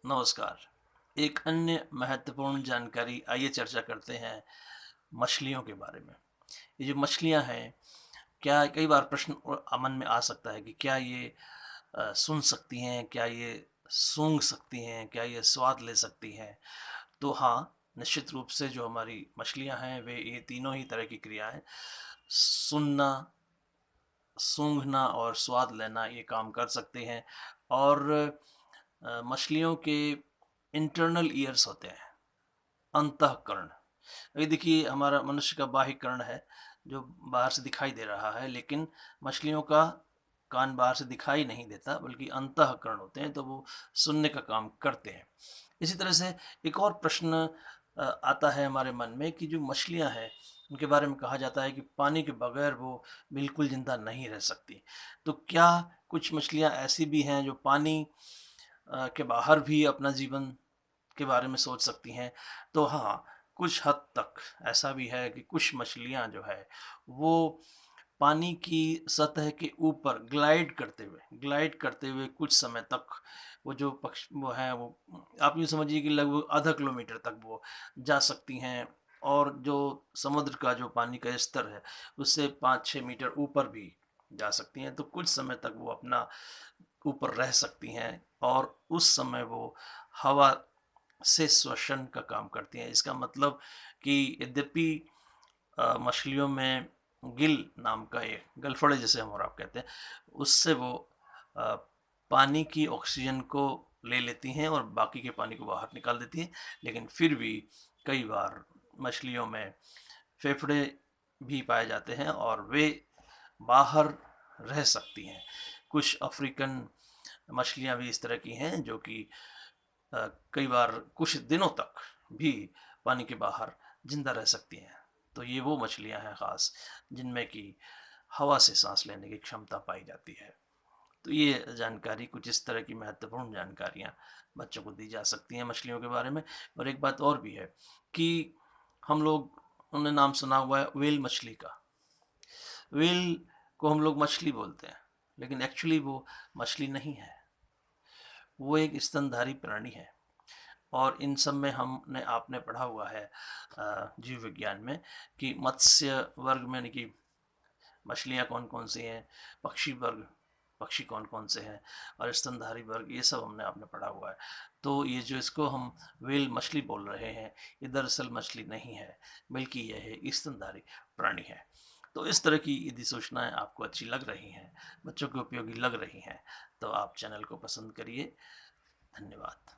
नमस्कार। एक अन्य महत्वपूर्ण जानकारी आइए चर्चा करते हैं मछलियों के बारे में। ये जो मछलियाँ हैं, क्या कई बार प्रश्न मन में आ सकता है कि क्या ये सुन सकती हैं? क्या ये सूँघ सकती हैं? क्या ये स्वाद ले सकती हैं? तो हाँ, निश्चित रूप से जो हमारी मछलियाँ हैं, वे ये तीनों ही तरह की क्रियाएँ सुनना, सूँघना और स्वाद लेना ये काम कर सकते हैं। और मछलियों के इंटरनल ईयर्स होते हैं, अंतःकरण। ये देखिए हमारा मनुष्य का बाह्य कर्ण है, जो बाहर से दिखाई दे रहा है, लेकिन मछलियों का कान बाहर से दिखाई नहीं देता, बल्कि अंतःकरण होते हैं, तो वो सुनने का काम करते हैं। इसी तरह से एक और प्रश्न आता है हमारे मन में कि जो मछलियाँ हैं, उनके बारे में कहा जाता है कि पानी के बगैर वो बिल्कुल ज़िंदा नहीं रह सकती। तो क्या कुछ मछलियाँ ऐसी भी हैं जो पानी के बाहर भी अपना जीवन के बारे में सोच सकती हैं? तो हाँ, कुछ हद तक ऐसा भी है कि कुछ मछलियाँ जो है, वो पानी की सतह के ऊपर ग्लाइड करते हुए कुछ समय तक वो जो वो हैं, वो आप यूँ समझिए कि लगभग आधा किलोमीटर तक वो जा सकती हैं। और जो समुद्र का जो पानी का स्तर है, उससे 5-6 मीटर ऊपर भी जा सकती हैं। तो कुछ समय तक वो अपना ऊपर रह सकती हैं और उस समय वो हवा से श्वसन का काम करती हैं। इसका मतलब कि यद्यपि मछलियों में गिल नाम का एक गलफड़े जिसे हम और आप कहते हैं, उससे वो अ, पानी की ऑक्सीजन को ले लेती हैं और बाकी के पानी को बाहर निकाल देती हैं। लेकिन फिर भी कई बार मछलियों में फेफड़े भी पाए जाते हैं और वे बाहर रह सकती हैं। कुछ अफ्रीकन मछलियाँ भी इस तरह की हैं जो कि कई बार कुछ दिनों तक भी पानी के बाहर जिंदा रह सकती हैं। तो ये वो मछलियाँ हैं ख़ास, जिनमें कि हवा से सांस लेने की क्षमता पाई जाती है। तो ये जानकारी, कुछ इस तरह की महत्वपूर्ण जानकारियाँ बच्चों को दी जा सकती हैं मछलियों के बारे में। और एक बात और भी है कि हम लोग उन्हें नाम सुना हुआ है व्हेल मछली का। व्हेल को हम लोग मछली बोलते हैं, लेकिन एक्चुअली वो मछली नहीं है, वो एक स्तनधारी प्राणी है। और इन सब में हमने आपने पढ़ा हुआ है जीव विज्ञान में कि मत्स्य वर्ग में, यानी कि मछलियाँ कौन कौन सी हैं, पक्षी वर्ग पक्षी कौन कौन से हैं, और स्तनधारी वर्ग, ये सब हमने आपने पढ़ा हुआ है। तो ये जो इसको हम व्हेल मछली बोल रहे हैं, ये दरअसल मछली नहीं है, बल्कि यह है स्तनधारी प्राणी है। तो इस तरह की यदि सूचनाएं आपको अच्छी लग रही हैं, बच्चों को उपयोगी लग रही हैं, तो आप चैनल को पसंद करिए। धन्यवाद।